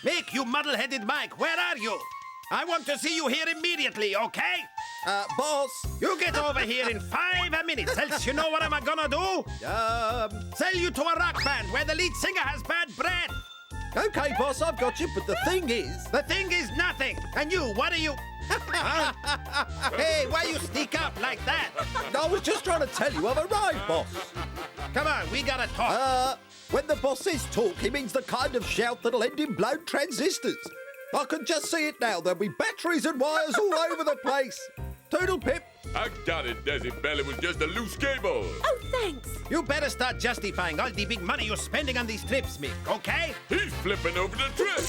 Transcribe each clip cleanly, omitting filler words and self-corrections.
Mick, you muddle-headed Mike, where are you? I want to see you here immediately, okay? Boss. You get over here in 5 minutes, else you know what I'm gonna do? Sell you to a rock band where the lead singer has bad breath. Okay, boss, I've got you, but the thing is... The thing is nothing. And you, what are you... Huh? Hey, why you sneak up like that? I was just trying to tell you I've arrived, boss. Come on, we gotta talk. When the boss says talk, he means the kind of shout that'll end in blown transistors. I can just see it now. There'll be batteries and wires all over the place. Toodle pip. I got it, Desi Bell. It was just a loose cable. Oh, thanks. You better start justifying all the big money you're spending on these trips, Mick, okay? He's flipping over the trip.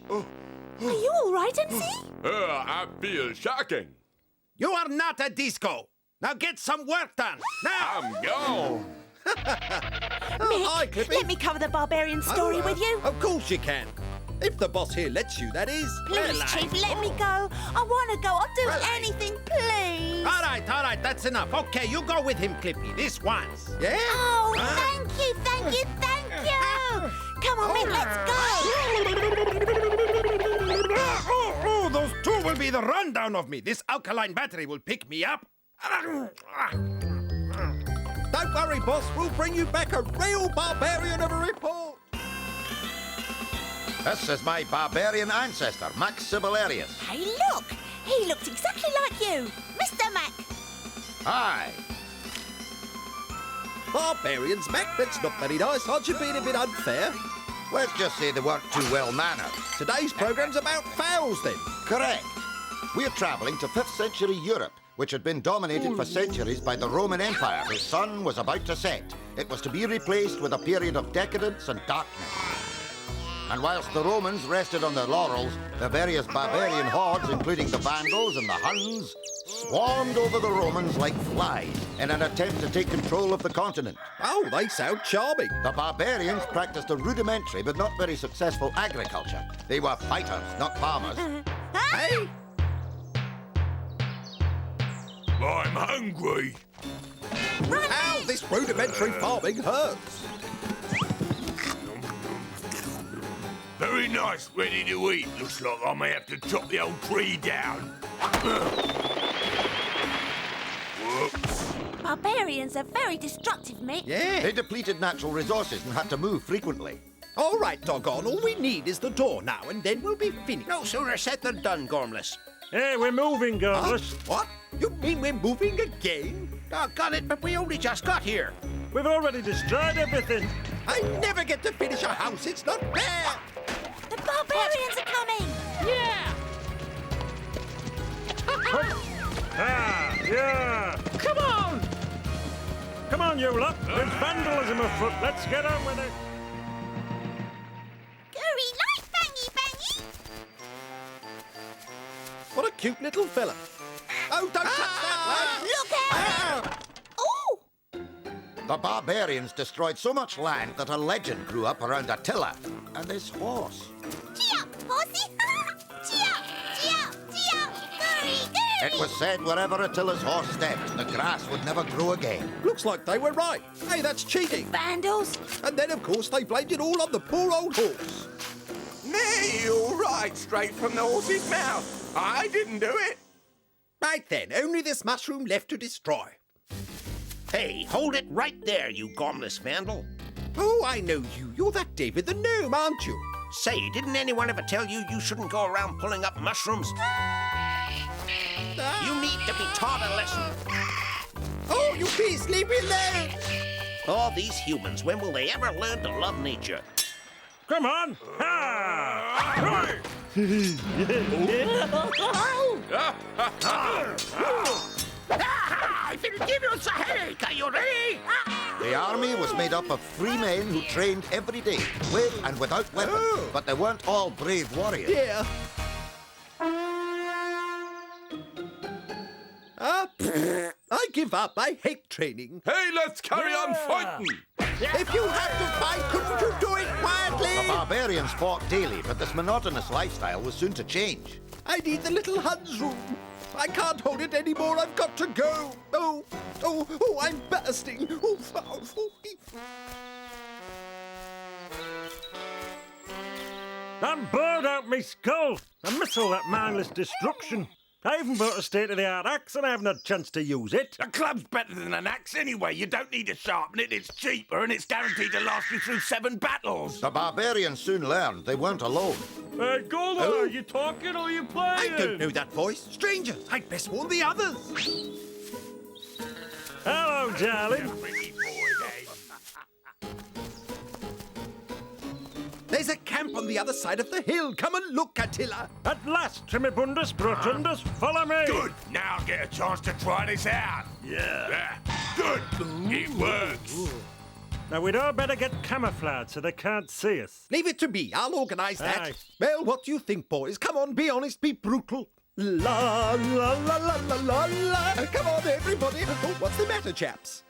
Are you all right, MC? I feel shocking. You are not a disco. Now get some work done. Now. I'm gone. Hi, Clippy. Let me cover the Barbarian story with you. Of course you can. If the boss here lets you, that is. Please, Chief, let me go. I want to go. I'll do anything, please. All right, that's enough. Okay, you go with him, Clippy, this once. Yeah? Oh, thank you. Come on, Mick, let's go. Oh, those two will be the rundown of me. This alkaline battery will pick me up. Don't worry, boss. We'll bring you back a real barbarian of a report. This is my barbarian ancestor, Max Sibylarius. Hey, look. He looks exactly like you, Mr. Mac. Hi. Barbarians, Mac? That's not very nice. Aren't you being a bit unfair? Let's just say they weren't too well mannered. Today's programme's about fouls, then. Correct. We're travelling to 5th century Europe, which had been dominated for centuries by the Roman Empire, whose sun was about to set. It was to be replaced with a period of decadence and darkness. And whilst the Romans rested on their laurels, the various barbarian hordes, including the Vandals and the Huns, swarmed over the Romans like flies in an attempt to take control of the continent. Oh, they sound charming. The barbarians practiced a rudimentary but not very successful agriculture. They were fighters, not farmers. Hey! I'm hungry. Ow, this rudimentary farming hurts. Very nice, ready to eat. Looks like I may have to chop the old tree down. Whoops. Barbarians are very destructive, Mick. Yeah. They depleted natural resources and had to move frequently. All right, doggone. All we need is the door now, and then we'll be finished. No sooner said than done, Gormless. Hey, we're moving, Gormless. What? You mean we're moving again? Got it, but we only just got here. We've already destroyed everything. I never get to finish a house. It's not fair. The Barbarians are coming. Yeah. Come on. Come on, you lot. There's vandalism afoot. Let's get on with it. Gooey light, bangy, bangy. What a cute little fella. Oh, don't touch that, lad. Look out. Oh. The barbarians destroyed so much land that a legend grew up around Attila and his horse. Gee up, horsey. Gee up. Gooey. It was said wherever Attila's horse stepped, the grass would never grow again. Looks like they were right. Hey, that's cheating. Vandals. And then, of course, they blamed it all on the poor old horse. Me, all right, straight from the horse's mouth. I didn't do it. Right then, only this mushroom left to destroy. Hey, hold it right there, you Gormless Vandal. Oh, I know you. You're that David the Gnome, aren't you? Say, didn't anyone ever tell you you shouldn't go around pulling up mushrooms? You need to be taught a lesson. Oh, you be sleeping there! Oh, these humans, when will they ever learn to love nature? Come on! Ha! I will give you a headache. Are you ready? The army was made up of 3 men who trained every day, with and without weapons. But they weren't all brave warriors. Yeah. I give up. I hate training. Hey, let's carry on fighting. If you had to fight, couldn't you do it quietly? The barbarians fought daily, but this monotonous lifestyle was soon to change. I need the little Huns room. I can't hold it anymore. I've got to go. Oh, I'm bursting. I'm bored out me skull. I miss all that mindless destruction. I even bought a state-of-the-art axe and I haven't had a chance to use it. A club's better than an axe anyway. You don't need to sharpen it. It's cheaper and it's guaranteed to last you through 7 battles. The barbarians soon learned they weren't alone. Hey, Gola, are you talking or are you playing? I don't know that voice. Strangers, I'd best warn the others. Hello, darling. There's a camp on the other side of the hill. Come and look, Attila. At last, Trimibundus, Brotundus, follow me. Good. Now I get a chance to try this out. Yeah. Good. It works. Now, we'd all better get camouflaged so they can't see us. Leave it to me. I'll organise that. Aye. Well, what do you think, boys? Come on, be honest, be brutal. La, la, la, la, la, la, la. Come on, everybody. Oh, what's the matter, chaps?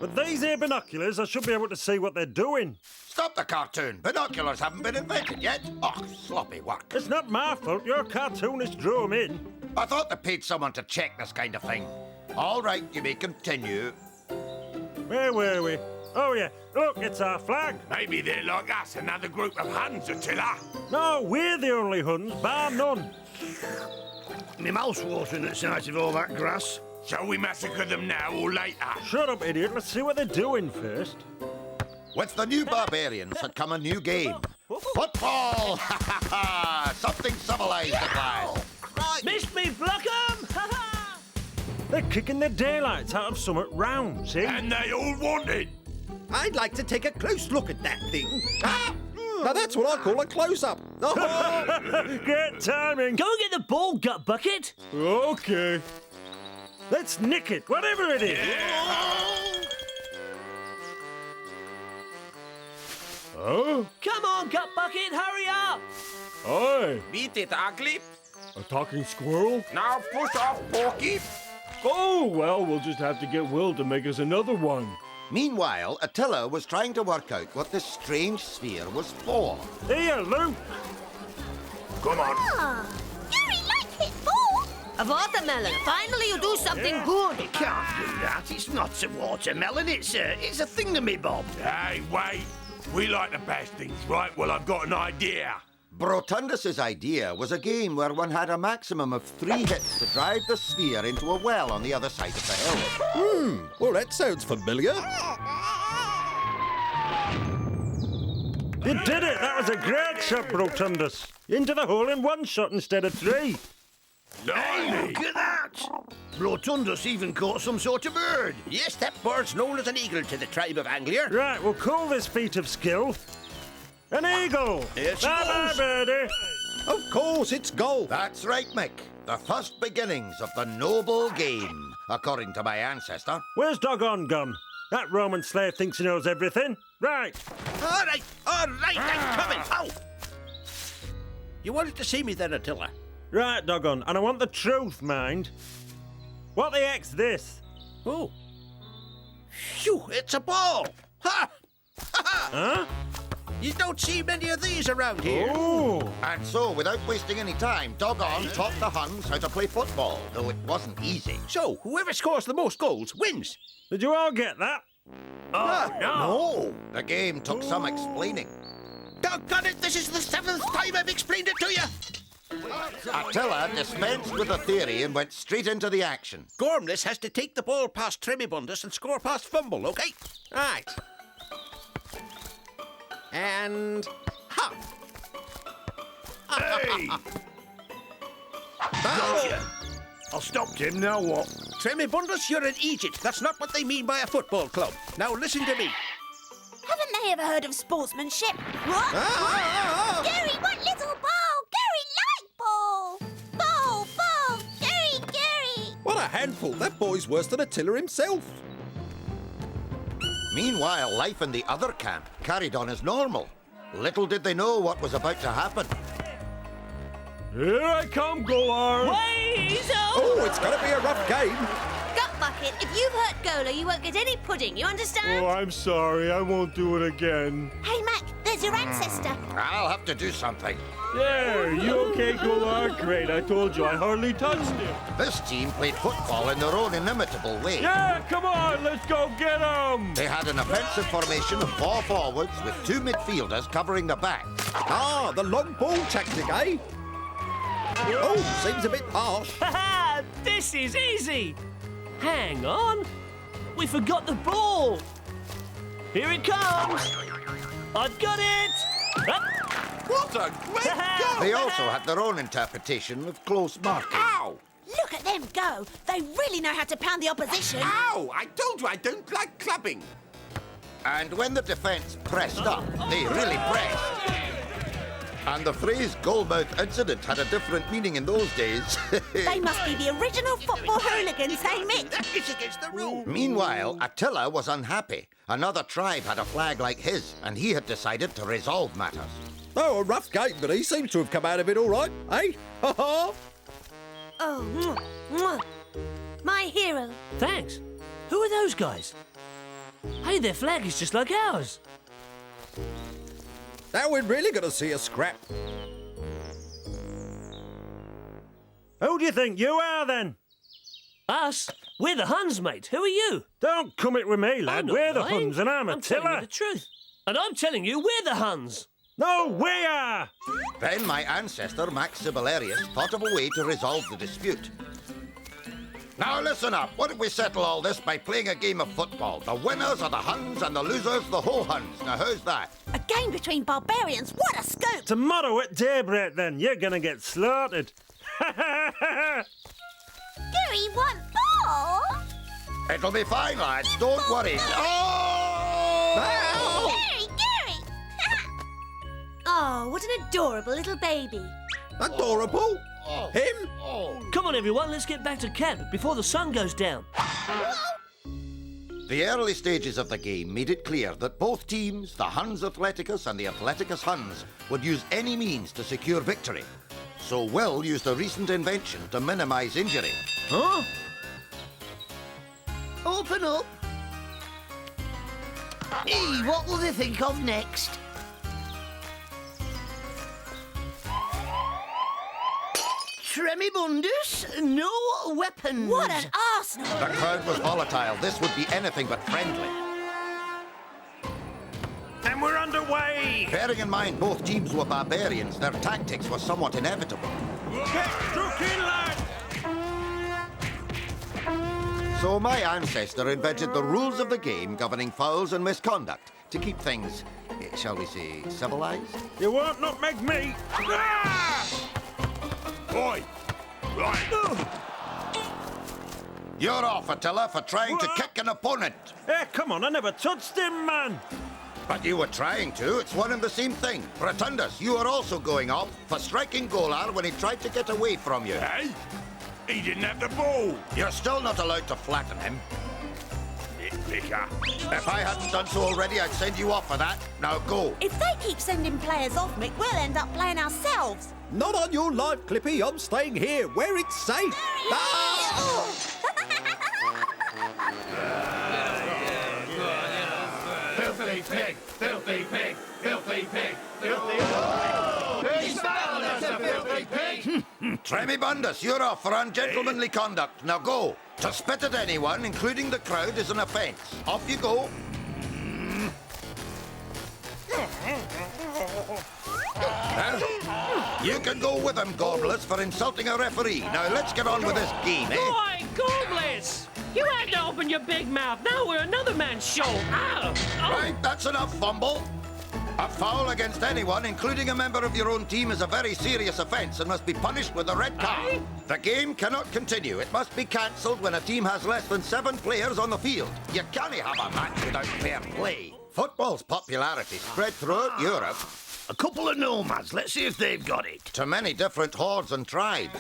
With these here binoculars, I should be able to see what they're doing. Stop the cartoon. Binoculars haven't been invented yet. Oh, sloppy work. It's not my fault. Your cartoonist drew 'em in. I thought they paid someone to check this kind of thing. All right, you may continue. Where were we? Oh, yeah. Look, it's our flag. Maybe they're like us, another group of Huns, Attila. No, we're the only Huns, bar none. My mouth's watering at sight of all that grass. Shall we massacre them now or later? Shut up, idiot. Let's see what they're doing first. With the new barbarians had come a new game. Football! Ha ha ha! Something civilized at last. Miss me, block 'em! They're kicking the daylights out of Summit round, see? And they all wanted. I'd like to take a close look at that thing. Ah! Now that's what I call a close-up. Oh! Great timing. Go and get the ball, gut bucket. Okay. Let's nick it, whatever it is. Oh? Come on, gut bucket, hurry up. Aye. Beat it, ugly. A talking squirrel? Now push off, Porky. Oh, well, we'll just have to get Will to make us another one. Meanwhile, Attila was trying to work out what this strange sphere was for. Here, Luke. Come on. Gary likes it, ball. A watermelon. Finally, you do something good. You can't do that. It's not a watermelon. It's a thingamabob. Hey, wait. We like to bash things, right? Well, I've got an idea. Brotundus's idea was a game where one had a maximum of 3 hits to drive the sphere into a well on the other side of the hill. Well, that sounds familiar. You did it. That was a great shot, Brotundus. Into the hole in 1 shot instead of 3. Blimey. Look at that! Rotundus even caught some sort of bird. Yes, that bird's known as an eagle to the tribe of Anglia. Right, we'll call this feat of skill an eagle. There she Bye-bye, goes. birdie. Of course, it's golf. That's right, Mick. The first beginnings of the noble game, according to my ancestor. Where's Doggone gone? That Roman slave thinks he knows everything. Right. All right, I'm coming. Ow! You wanted to see me then, Attila? Right, Doggone. And I want the truth, mind. What the heck's this? Oh. Phew, it's a ball. Ha! Huh? You don't see many of these around here. Oh. And so, without wasting any time, Doggone taught the Huns how to play football, though it wasn't easy. So, whoever scores the most goals wins. Did you all get that? Oh, no. The game took some explaining. Doggone it, this is the 7th time I've explained it to you. Attila dispensed with the theory and went straight into the action. Gormless has to take the ball past Tremibundus and score past Fumble, OK? Right. And... ha! Hey! Oh. I stopped him, now what? Tremibundus, you're in Egypt. That's not what they mean by a football club. Now listen to me. Haven't they ever heard of sportsmanship? What? Gary, what little ball? Gary, light ball! Ball, ball! Gary, Gary! What a handful. That boy's worse than Attila himself. Meanwhile, life in the other camp carried on as normal. Little did they know what was about to happen. Here I come, Golar. Oh, it's going to be a rough game. Gut bucket, if you've hurt Gola, you won't get any pudding, you understand? Oh, I'm sorry. I won't do it again. Hey, Mac, there's your ancestor. I'll have to do something. There, you okay, Golar? Great, I told you I hardly touched him. This team played football in their own inimitable way. Yeah, come on, let's go get him. They had an offensive formation of 4 forwards with 2 midfielders covering the back. Ah, the long ball tactic, eh? Oh, seems a bit harsh. Ha! This is easy. Hang on. We forgot the ball. Here it comes. I've got it. Up. What a great goal! They also had their own interpretation of close marking. Ow! Look at them go. They really know how to pound the opposition. Ow! I told you I don't like clubbing. And when the defence pressed up, they really pressed. And the phrase goalmouth incident had a different meaning in those days. They must be the original football hooligans, hey, Mick? It's against the rules. Meanwhile, Attila was unhappy. Another tribe had a flag like his, and he had decided to resolve matters. Oh, a rough game, but he seems to have come out of it all right, eh? Ha ha! Oh, mwah, mwah. My hero. Thanks. Who are those guys? Hey, their flag is just like ours. Now we're really going to see a scrap. Who do you think you are, then? Us? We're the Huns, mate. Who are you? Don't come it with me, lad. I'm not We're the lying. Huns and I'm I'm telling you Attila. the truth. And I'm telling you, we're the Huns. No, we are. Then my ancestor, Max Sibylarius, thought of a way to resolve the dispute. Now listen up. What if we settle all this by playing a game of football? The winners are the Huns and the losers the Ho-Huns. Now how's that? A game between barbarians. What a scoop! Tomorrow at daybreak, then. You're going to get slaughtered. Gary, one ball! It'll be fine, lads. Don't worry. Oh! Gary, Gary! Oh, what an adorable little baby. Adorable? Him? Come on, everyone, let's get back to camp before the sun goes down. The early stages of the game made it clear that both teams, the Huns Athleticus and the Athleticus Huns, would use any means to secure victory. So Will used a recent invention to minimize injury. Huh? Open up. Hey, what will they think of next? Tremibundus, no weapons. What an arsenal! The crowd was volatile. This would be anything but friendly. And we're underway. Bearing in mind both teams were barbarians, their tactics were somewhat inevitable. Get stuck in, lad. So my ancestor invented the rules of the game governing fouls and misconduct to keep things, shall we say, civilized. You won't nutmeg me. Ah! Oi! Right. You're off, Attila, for trying to kick an opponent. Hey, come on, I never touched him, man. But you were trying to. It's one and the same thing. Rotundus, you are also going off for striking Golar when he tried to get away from you. Hey? He didn't have the ball. You're still not allowed to flatten him. Nitpicker. If I hadn't done so already, I'd send you off for that. Now go. If they keep sending players off, Mick, we'll end up playing ourselves. Not on your life, Clippy. I'm staying here, where it's safe. Ah! Filthy pig! Filthy pig! Filthy pig! Filthy... He's found us, a filthy pig! Tremibundus, you're off for ungentlemanly conduct. Now go. To spit at anyone, including the crowd, is an offence. Off you go. You can go with him, Gormless, for insulting a referee. Now let's get on with this game, eh? Boy, Gormless! You had to open your big mouth. Now we're another man's show. Ow! Oh. Right, that's enough, Fumble. A foul against anyone, including a member of your own team, is a very serious offence and must be punished with a red card. The game cannot continue. It must be cancelled when a team has less than 7 players on the field. You can't have a match without fair play. Football's popularity spread throughout Europe. A couple of nomads. Let's see if they've got it. To many different hordes and tribes.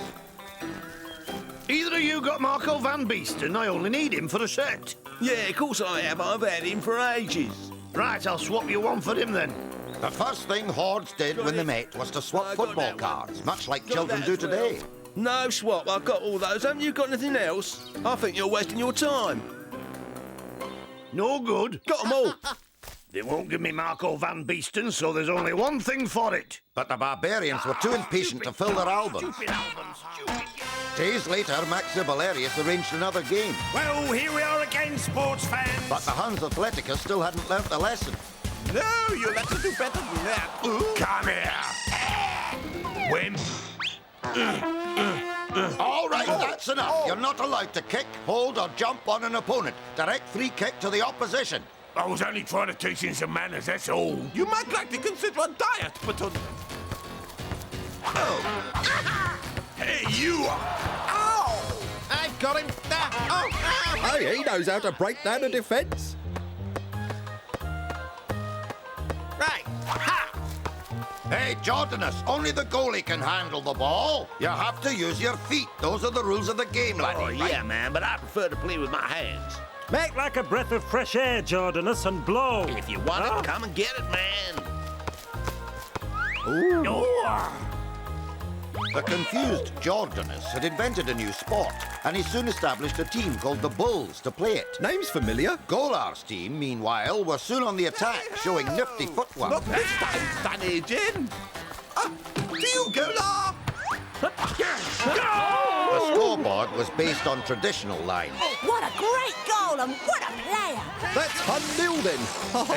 Either of you got Marco van Beesten? I only need him for a set. Yeah, of course I have. I've had him for ages. Right, I'll swap you one for him then. The first thing hordes did when they met was to swap football cards, much like children do today. No swap, I've got all those. Haven't you got anything else? I think you're wasting your time. No good. Got them all. They won't give me Marco van Beesten, so there's only one thing for it. But the Barbarians were too impatient to fill their albums. Stupid albums. Stupid. Days later, Maxi Valerius arranged another game. Well, here we are again, sports fans. But the Huns of Atilla still hadn't learnt the lesson. No, you'll have to do better than that. Come here. Wimp. All right, that's enough. You're not allowed to kick, hold, or jump on an opponent. Direct free kick to the opposition. I was only trying to teach him some manners, that's all. You might like to consider a diet, but... Hey, you! Ow! I've got him. Oh, Hey, he knows how to break down a defence. right. Ha! Hey, Jordanus, only the goalie can handle the ball. You have to use your feet. Those are the rules of the game, laddie. Oh, yeah, man, but I prefer to play with my hands. Make like a breath of fresh air, Jordanus, and blow. If you want it, come and get it, man. Ooh. The confused Jordanus had invented a new sport, and he soon established a team called the Bulls to play it. Name's familiar. Golar's team, meanwhile, were soon on the attack, showing nifty footwork. Not this time, Danny Jin. To you, Gola! The scoreboard was based on traditional lines. What a great goal and what a player! That's 1-0 then.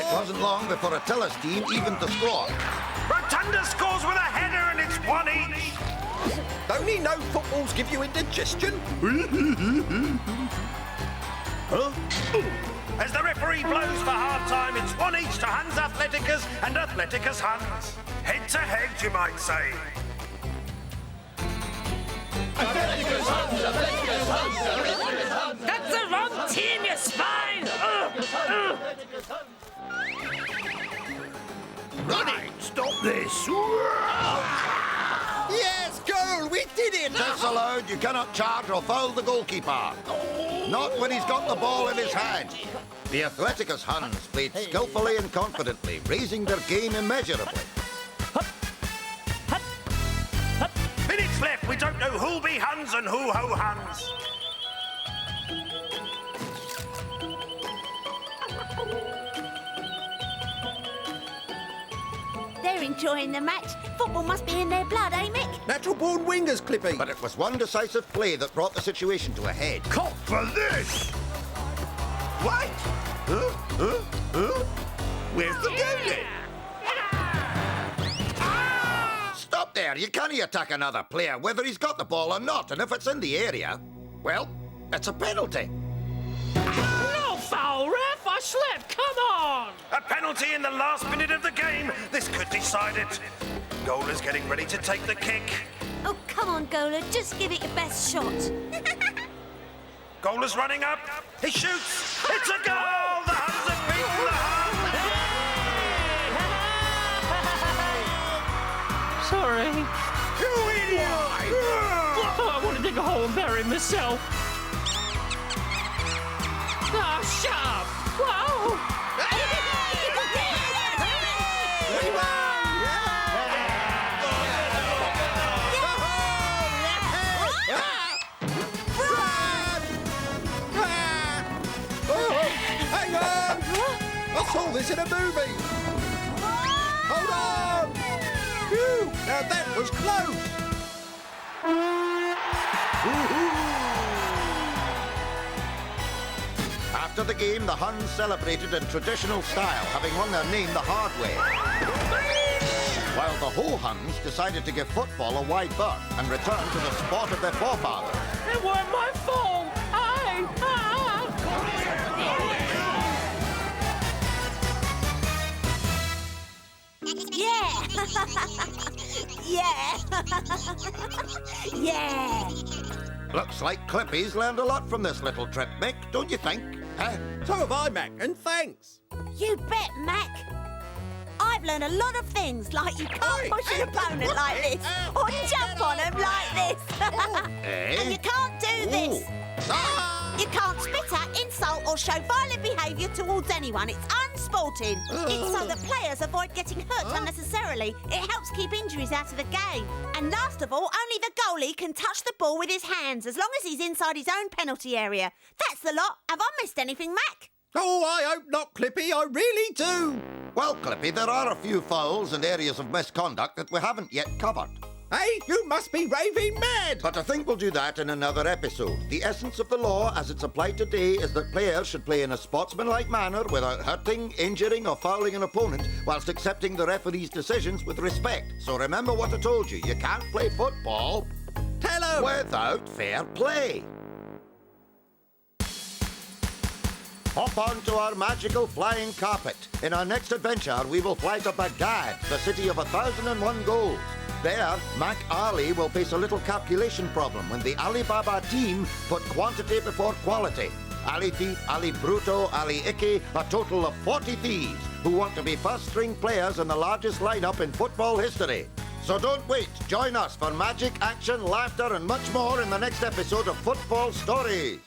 It wasn't long before Attila's team evened the score. Rotunda scores with a header and it's 1 each. Don't he know footballs give you indigestion? As the referee blows for half-time, it's 1 each to Huns Athleticus and Athleticus Huns. Head to head, you might say. That's the wrong team, you swine! Right, stop this. Yes, goal! We did it! Disallowed. You cannot charge or foul the goalkeeper. Not when he's got the ball in his hand. The Athleticus Huns played skillfully and confidently, raising their game immeasurably. Minutes left. We don't know who'll be Huns and who Ho-Huns. They're enjoying the match. Football must be in their blood, eh, Mick? Natural-born wingers, Clippy. But it was one decisive play that brought the situation to a head. Cop for this! What? Where's the goalie? Stop there. You can't attack another player, whether he's got the ball or not. And if it's in the area, well, it's a penalty. No foul, ref! I slept, come on! A penalty in the last minute of the game. This could decide it. Goaler's getting ready to take the kick. Oh, come on, Gola. Just give it your best shot. Goaler's running up. He shoots. It's a goal. The Huns have beaten the Huns. Sorry. You idiot! Oh, I want to dig a hole and bury myself. Ah, shut up! Whoa! Hang on! I saw this in a movie. Hold on! Phew, now that was close. After the game, the Huns celebrated in traditional style, having won their name the hard way. While the Ho-Huns decided to give football a wide berth and return to the sport of their forefathers. It weren't my fault! Yeah. Yeah. Looks like Clippy's learned a lot from this little trip, Mick, don't you think? Huh? So have I, Mac, and thanks. You bet, Mac. I've learned a lot of things, like you can't push an opponent like this, or jump on them like this. And you can't do this. You can't spit at, insult, or show violent behaviour towards anyone. It's unsporting. It's so that players avoid getting hurt unnecessarily. It helps keep injuries out of the game. And last of all, only the goalie can touch the ball with his hands, as long as he's inside his own penalty area. That's the lot. Have I missed anything, Mac? Oh, I hope not, Clippy. I really do. Well, Clippy, there are a few fouls and areas of misconduct that we haven't yet covered. Hey, you must be raving mad. But I think we'll do that in another episode. The essence of the law as it's applied today is that players should play in a sportsmanlike manner without hurting, injuring or fouling an opponent, whilst accepting the referee's decisions with respect. So remember what I told you. You can't play football Tell 'em. without fair play. Hop onto our magical flying carpet. In our next adventure, we will fly to Baghdad, the city of 1,001 goals. There, Mac Ali will face a little calculation problem when the Alibaba team put quantity before quality. Ali Thief, Ali Bruto, Ali Icky, a total of 40 thieves who want to be first-string players in the largest lineup in football history. So don't wait. Join us for magic, action, laughter and much more in the next episode of Football Stories.